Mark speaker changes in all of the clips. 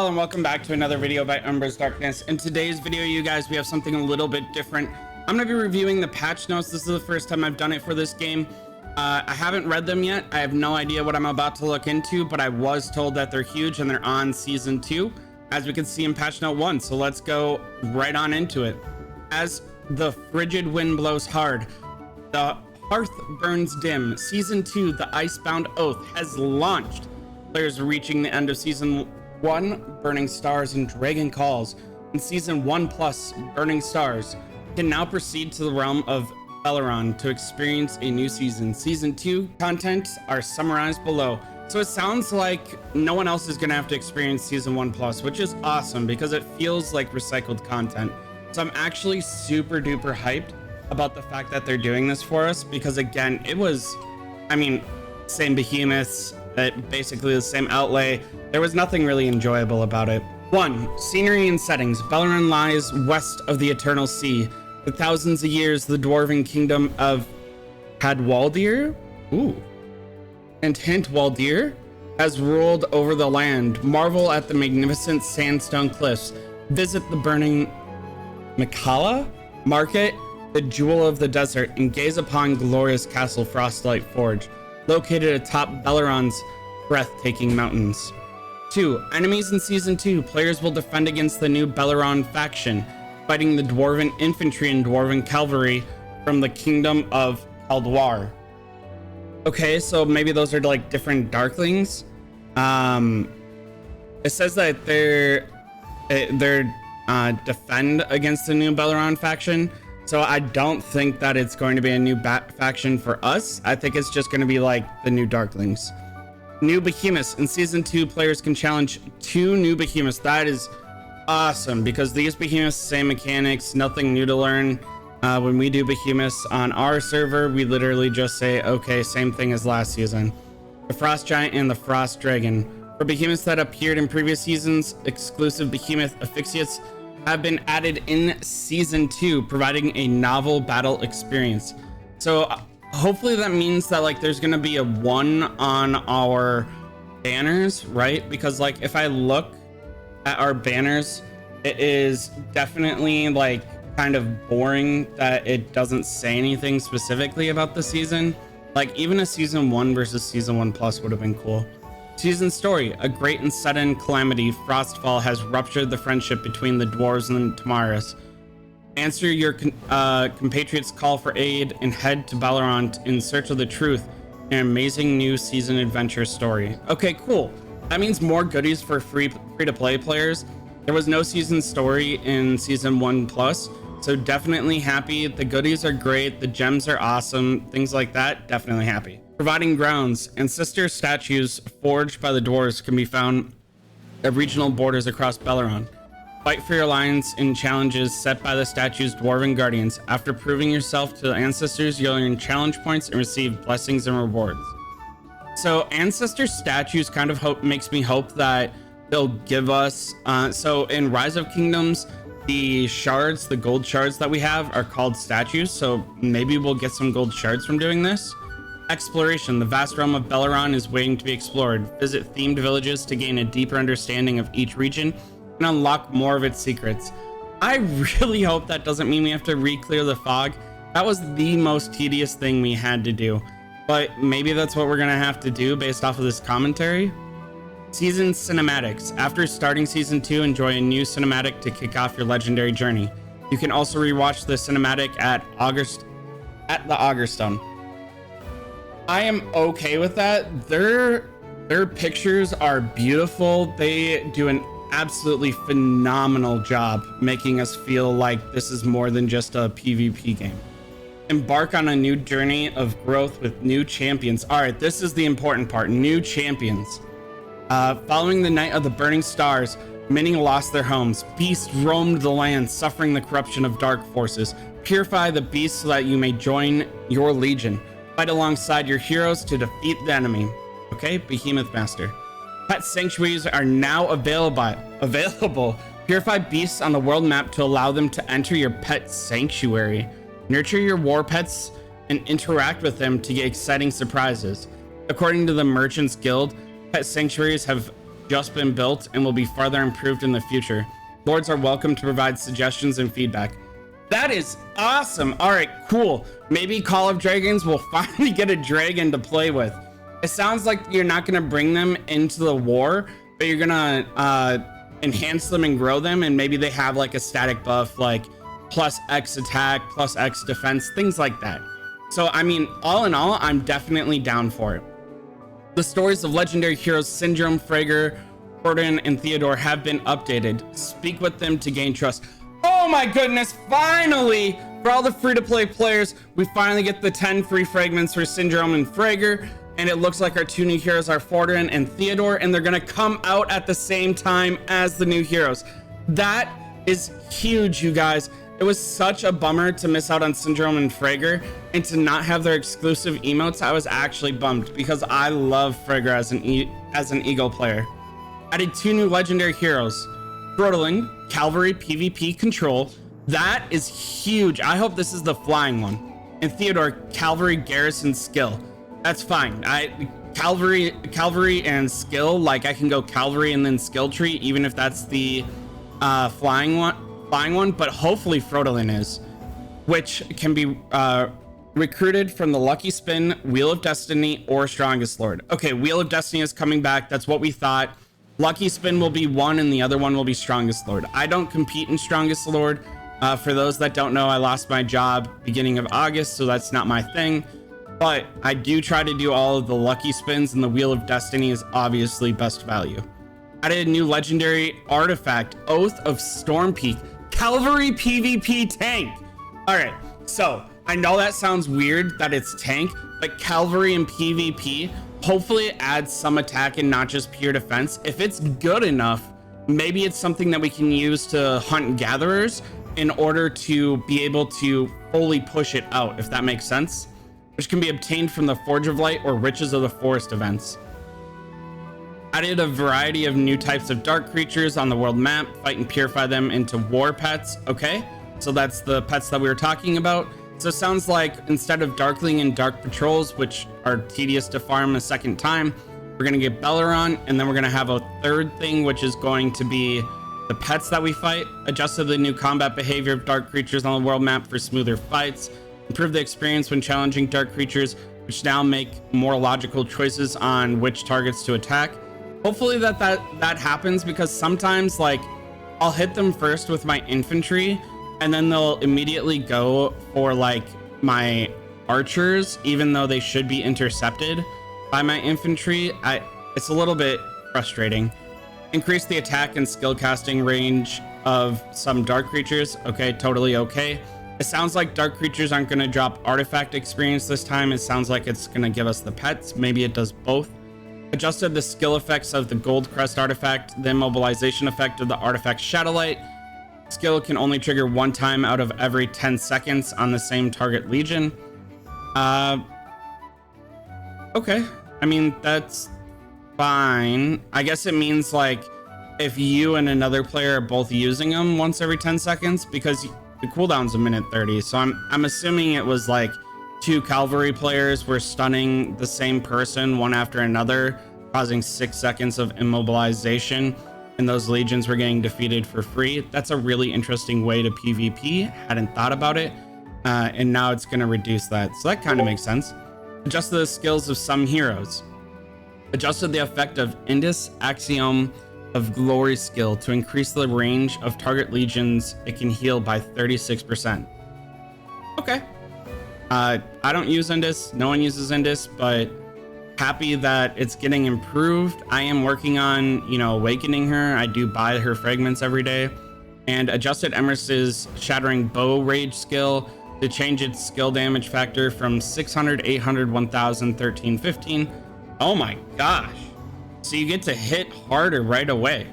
Speaker 1: y'all, and welcome back to another video by UmbrasDarkness. In today's video, you guys, we have something a little bit different. I'm going to be reviewing the patch notes. This is the first time I've done it for this game. I haven't read them yet. I have no idea what I'm about to look into, but I was told that they're huge and they're on season 2, as we can see in patch note 1. So let's go right on into it. As the frigid wind blows hard, the hearth burns dim. Season 2, the Icebound Oath, has launched. Players are reaching the end of season 1, Burning Stars and Dragon Calls, and season 1+, Burning Stars, can now proceed to the realm of Belleron to experience a new season. Season 2 content are summarized below. So it sounds like no one else is going to have to experience season 1+, which is awesome because it feels like recycled content. So I'm actually super duper hyped about the fact that they're doing this for us, because again, it was, I mean, same behemoths, basically the same outlay. There was nothing really enjoyable about it. 1. Scenery and settings. Belleron lies west of the Eternal Sea. For thousands of years, the dwarven kingdom of Hadwaldir, and Hintwaldir has ruled over the land. Marvel at the magnificent sandstone cliffs. Visit the burning Mikala Market, the jewel of the desert, and gaze upon glorious Castle Frostlight Forge, located atop Belleron's breathtaking mountains. 2. Enemies in Season 2. Players will defend against the new Belleron faction, fighting the Dwarven Infantry and Dwarven Cavalry from the Kingdom of Kaldwar. Okay, so maybe those are like different Darklings. It says that they're defend against the new Belleron faction. So I don't think that it's going to be a new faction for us. I think it's just going to be like the new Darklings. New Behemoths. In Season 2, players can challenge 2 new Behemoths. That is awesome, because these Behemoths, same mechanics, nothing new to learn. When we do Behemoths on our server, we literally just say, okay, same thing as last season. The Frost Giant and the Frost Dragon. For Behemoths that appeared in previous seasons, exclusive Behemoth Asphyxiates have been added in Season 2, providing a novel battle experience. So hopefully that means that like there's gonna be a 1 on our banners, right? Because like if I look at our banners, it is definitely like kind of boring that it doesn't say anything specifically about the season. Like even a season 1 versus season 1+ would have been cool. Season story. A great and sudden calamity, Frostfall, has ruptured the friendship between the dwarves and Tamaris. Answer your compatriots' call for aid and head to Belleron in search of the truth. An amazing new season adventure story. Okay, cool. That means more goodies for free-to-play players. There was no season story in season 1+, so definitely happy. The goodies are great. The gems are awesome. Things like that, definitely happy. Providing grounds. Ancestor statues forged by the dwarves can be found at regional borders across Belleron. Fight for your alliance in challenges set by the statue's dwarven guardians. After proving yourself to the ancestors, you'll earn challenge points and receive blessings and rewards. So ancestor statues kind of makes me hope that they'll give us, so in Rise of Kingdoms, the shards, the gold shards that we have are called statues. So maybe we'll get some gold shards from doing this. Exploration. The vast realm of Belleron is waiting to be explored. Visit themed villages to gain a deeper understanding of each region and unlock more of its secrets. I really hope that doesn't mean we have to re-clear the fog. That was the most tedious thing we had to do, but maybe that's what we're gonna have to do based off of this commentary. Season cinematics. After starting season 2, enjoy a new cinematic to kick off your legendary journey. You can also rewatch the cinematic at the Augerstone. I am okay with that. Their pictures are beautiful. They do an absolutely phenomenal job making us feel like this is more than just a PvP game. Embark on a new journey of growth with new champions. All right, this is the important part. New champions. Following the night of the burning stars, many lost their homes. Beasts roamed the land, suffering the corruption of dark forces. Purify the beasts so that you may join your legion. Fight alongside your heroes to defeat the enemy. Okay, Behemoth Master. Pet sanctuaries are now available. Purify beasts on the world map to allow them to enter your pet sanctuary. Nurture your war pets and interact with them to get exciting surprises. According to the Merchants Guild, pet sanctuaries have just been built and will be further improved in the future. Lords are welcome to provide suggestions and feedback. That is awesome. All right, cool. Maybe Call of Dragons will finally get a dragon to play with. It sounds like you're not going to bring them into the war, but you're going to enhance them and grow them, and maybe they have like a static buff like plus X attack, plus X defense, things like that. So I mean, all in all, I'm definitely down for it. The stories of legendary heroes Syndrome, Freyr, Gordon, and Theodore have been updated. Speak with them to gain trust. Oh my goodness, finally! For all the free-to-play players, we finally get the 10 free fragments for Syndrome and Freyr, and it looks like our two new heroes are Gordon and Theodore, and they're gonna come out at the same time as the new heroes. That is huge, you guys. It was such a bummer to miss out on Syndrome and Freyr and to not have their exclusive emotes. I was actually bummed because I love Freyr as an Eagle player. Added 2 new legendary heroes, Throttling, Cavalry PvP Control. That is huge. I hope this is the flying one. And Theodore, Cavalry Garrison Skill. That's fine. Cavalry and skill, like I can go Cavalry and then skill tree, even if that's the flying one, but hopefully Throttling is, which can be recruited from the Lucky Spin, Wheel of Destiny, or Strongest Lord. Okay, Wheel of Destiny is coming back. That's what we thought. Lucky Spin will be one, and the other one will be Strongest Lord. I don't compete in Strongest Lord. For those that don't know, I lost my job beginning of August, so that's not my thing. But I do try to do all of the Lucky Spins, and the Wheel of Destiny is obviously best value. Added a new legendary artifact, Oath of Stormpeak, Cavalry PvP tank. All right, so I know that sounds weird that it's tank, but Cavalry and PvP, hopefully it adds some attack and not just pure defense. If it's good enough, maybe it's something that we can use to hunt gatherers in order to be able to fully push it out, if that makes sense, which can be obtained from the Forge of Light or Riches of the Forest events. Added a variety of new types of dark creatures on the world map, fight and purify them into war pets. Okay, so that's the pets that we were talking about. So it sounds like instead of Darkling and Dark Patrols, which are tedious to farm a second time, we're going to get Belleron, and then we're going to have a third thing, which is going to be the pets that we fight. Adjusted the new combat behavior of dark creatures on the world map for smoother fights. Improve the experience when challenging dark creatures, which now make more logical choices on which targets to attack. Hopefully that happens, because sometimes like I'll hit them first with my infantry and then they'll immediately go for like my archers, even though they should be intercepted by my infantry. It's a little bit frustrating. Increase the attack and skill casting range of some dark creatures. Okay, totally okay. It sounds like dark creatures aren't going to drop artifact experience this time. It sounds like it's going to give us the pets. Maybe it does both. Adjusted the skill effects of the Gold Crest artifact, the immobilization effect of the artifact Shadowlight. Skill can only trigger one time out of every 10 seconds on the same target legion. Okay, I mean, that's fine. I guess it means like if you and another player are both using them once every 10 seconds, because the cooldown's a minute 30. So I'm assuming it was like 2 cavalry players were stunning the same person one after another, causing 6 seconds of immobilization, and those legions were getting defeated for free. That's a really interesting way to PvP. Hadn't thought about it, and now it's going to reduce that. So that kind of makes sense. Adjusted the skills of some heroes. Adjusted the effect of Indus Axiom of Glory skill to increase the range of target legions it can heal by 36%. Okay. I don't use Indus. No one uses Indus, but happy that it's getting improved. I am working on, awakening her. I do buy her fragments every day. And adjusted Emers's Shattering Bow Rage skill to change its skill damage factor from 600, 800, 1000, 13, 15. Oh my gosh. So you get to hit harder right away.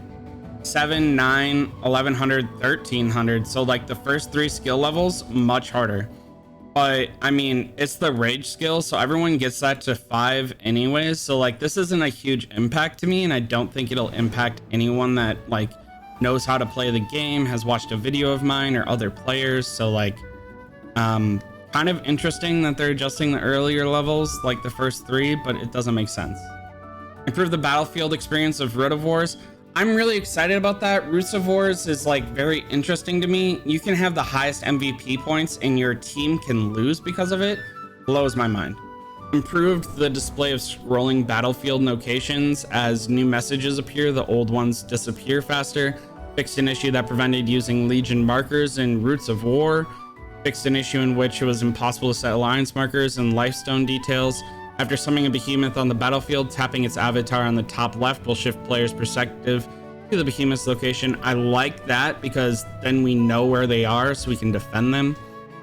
Speaker 1: 7, 9, 1100, 1300. So like the first 3 skill levels, much harder. But I mean, it's the rage skill, so everyone gets that to 5 anyways. So like this isn't a huge impact to me, and I don't think it'll impact anyone that like knows how to play the game, has watched a video of mine, or other players. So like kind of interesting that they're adjusting the earlier levels, like the first 3, but it doesn't make sense. Improve the battlefield experience of Root of Wars. I'm really excited about that. Roots of Wars is like very interesting to me. You can have the highest MVP points and your team can lose because of it. Blows my mind. Improved the display of scrolling battlefield locations. As new messages appear, the old ones disappear faster. Fixed an issue that prevented using Legion markers in Roots of War. Fixed an issue in which it was impossible to set alliance markers and lifestone details. After summoning a behemoth on the battlefield, tapping its avatar on the top left will shift players' perspective to the behemoth's location. I like that because then we know where they are so we can defend them.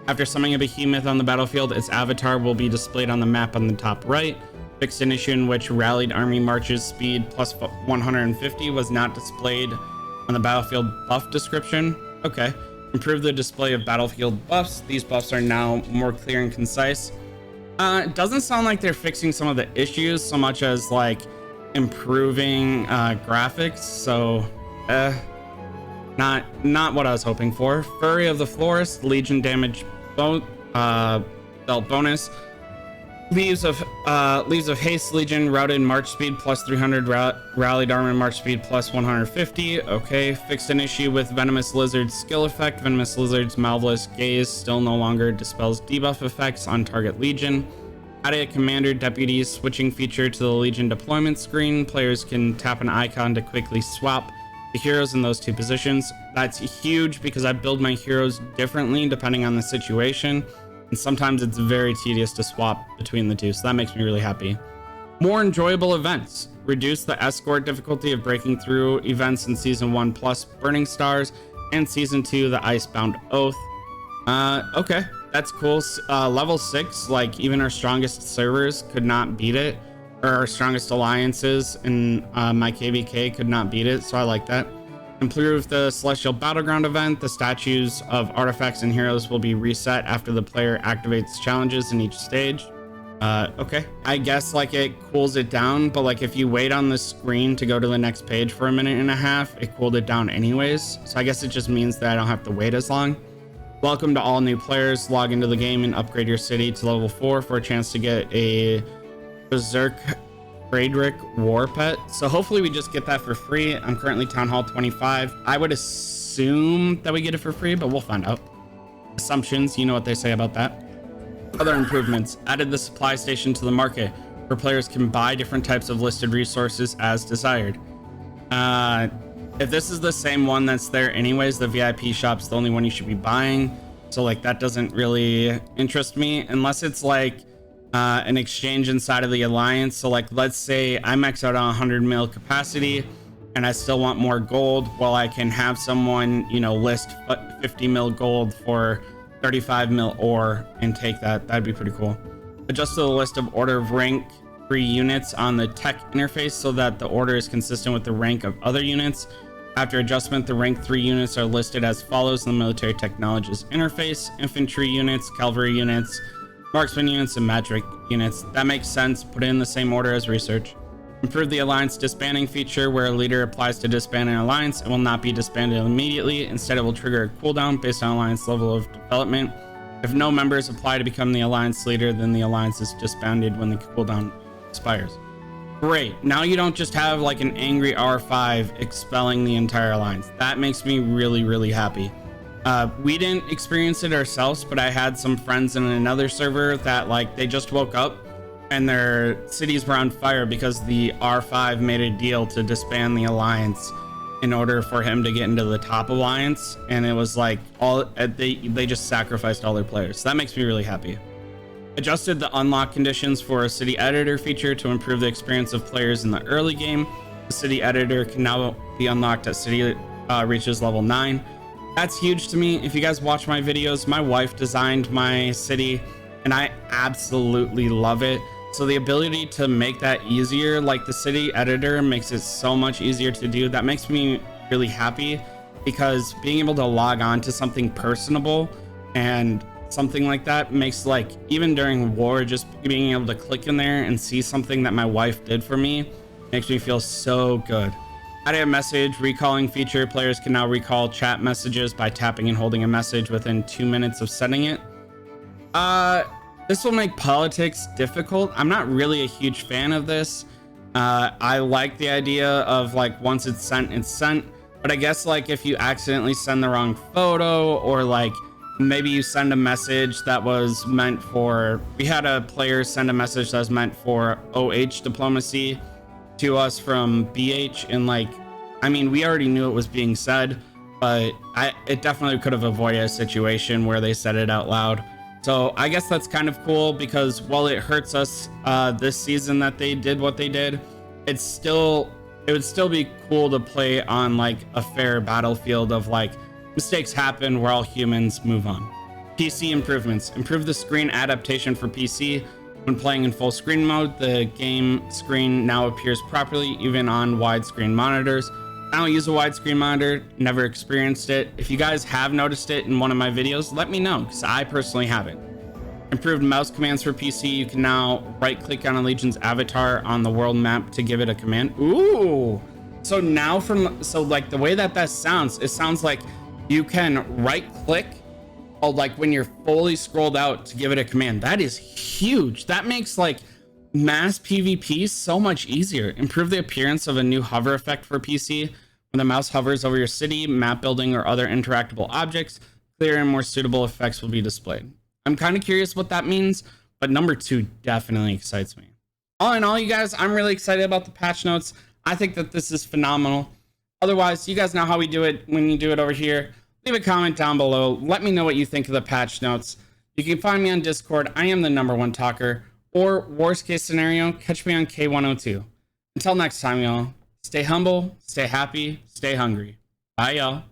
Speaker 1: After summoning a behemoth on the battlefield, its avatar will be displayed on the map on the top right. Fixed an issue in which rallied army marches speed plus 150 was not displayed on the battlefield buff description. Okay. Improve the display of battlefield buffs. These buffs are now more clear and concise. It doesn't sound like they're fixing some of the issues so much as like improving graphics. So, not what I was hoping for. Fury of the Florist, Legion damage belt bonus. Leaves of Haste Legion, routed march speed plus 300, rallied armor march speed plus 150. Okay, fixed an issue with Venomous Lizard's skill effect. Venomous Lizard's Marvelous Gaze still no longer dispels debuff effects on target Legion. Added a commander deputy switching feature to the Legion deployment screen. Players can tap an icon to quickly swap the heroes in those two positions. That's huge because I build my heroes differently depending on the situation. And sometimes it's very tedious to swap between the two, so that makes me really happy. More enjoyable events. Reduce the escort difficulty of breaking through events in Season 1 plus Burning Stars, and Season 2, the Icebound Oath. Okay, that's cool. Level 6, like even our strongest servers could not beat it, or our strongest alliances in my KVK could not beat it, so I like that. Improve the Celestial Battleground event. The statues of artifacts and heroes will be reset after the player activates challenges in each stage. Okay. I guess like it cools it down, but like if you wait on the screen to go to the next page for a minute and a half, it cooled it down anyways. So I guess it just means that I don't have to wait as long. Welcome to all new players. Log into the game and upgrade your city to level 4 for a chance to get a Berserk Frederick War Pet. So hopefully we just get that for free. I'm currently Town Hall 25. I would assume that we get it for free, but we'll find out. Assumptions, you know what they say about that. Other improvements. Added the supply station to the market where players can buy different types of listed resources as desired. If this is the same one that's there anyways, the VIP shop's the only one you should be buying. So like that doesn't really interest me unless it's like an exchange inside of the alliance. So like let's say I max out on 100 mil capacity and I still want more gold. Well, I can have someone, you know, list 50 mil gold for 35 mil ore and take that. That'd be pretty cool. Adjust the list of order of rank 3 units on the tech interface so that the order is consistent with the rank of other units. After adjustment, the rank 3 units are listed as follows in the military technologies interface: infantry units, cavalry units, marksman units, and magic units. That makes sense. Put it in the same order as research. Improve the alliance disbanding feature. Where a leader applies to disband an alliance, it will not be disbanded immediately. Instead, it will trigger a cooldown based on alliance level of development. If no members apply to become the alliance leader, then the alliance is disbanded when the cooldown expires. Great. Now you don't just have like an angry R5 expelling the entire alliance. That makes me really, really happy. We didn't experience it ourselves, but I had some friends in another server that like they just woke up and their cities were on fire because the R5 made a deal to disband the alliance in order for him to get into the top alliance, and it was like all they just sacrificed all their players. So that makes me really happy. Adjusted the unlock conditions for a city editor feature to improve the experience of players in the early game. The city editor can now be unlocked as city reaches level 9. That's huge to me. If you guys watch my videos, my wife designed my city and I absolutely love it. So the ability to make that easier, like the city editor makes it so much easier to do. That makes me really happy because being able to log on to something personable and something like that makes, like, even during war, just being able to click in there and see something that my wife did for me makes me feel so good. Added a message recalling feature. Players can now recall chat messages by tapping and holding a message within 2 minutes of sending it. This will make politics difficult. I'm not really a huge fan of this. I like the idea of like once it's sent, it's sent. But I guess like if you accidentally send the wrong photo, or like maybe you send a message that was meant for, we had a player send a message that was meant for OH diplomacy to us from BH, and like, I mean, we already knew it was being said, but it definitely could have avoided a situation where they said it out loud. So I guess that's kind of cool, because while it hurts us this season that they did what they did, it would still be cool to play on like a fair battlefield of like, mistakes happen, we're all humans, move on. PC improvements. Improve the screen adaptation for PC. When playing in full screen mode, the game screen now appears properly even on widescreen monitors. I don't use a widescreen monitor, never experienced it. If you guys have noticed it in one of my videos, let me know, because I personally haven't. Improved mouse commands for PC. You can now right click on a Legion's avatar on the world map to give it a command. Ooh. So now so like the way that sounds, it sounds like you can right click, or like when you're fully scrolled out, to give it a command. That is huge. That makes like mass PvP so much easier. Improve the appearance of a new hover effect for PC. When the mouse hovers over your city, map building, or other interactable objects, clearer and more suitable effects will be displayed. I'm kind of curious what that means, but number 2 definitely excites me. All in all, you guys, I'm really excited about the patch notes. I think that this is phenomenal. Otherwise, you guys know how we do it when you do it over here. Leave a comment down below. Let me know what you think of the patch notes. You can find me on Discord. I am the #1 talker. Or worst case scenario, catch me on K102. Until next time, y'all, stay humble, stay happy, stay hungry. Bye, y'all.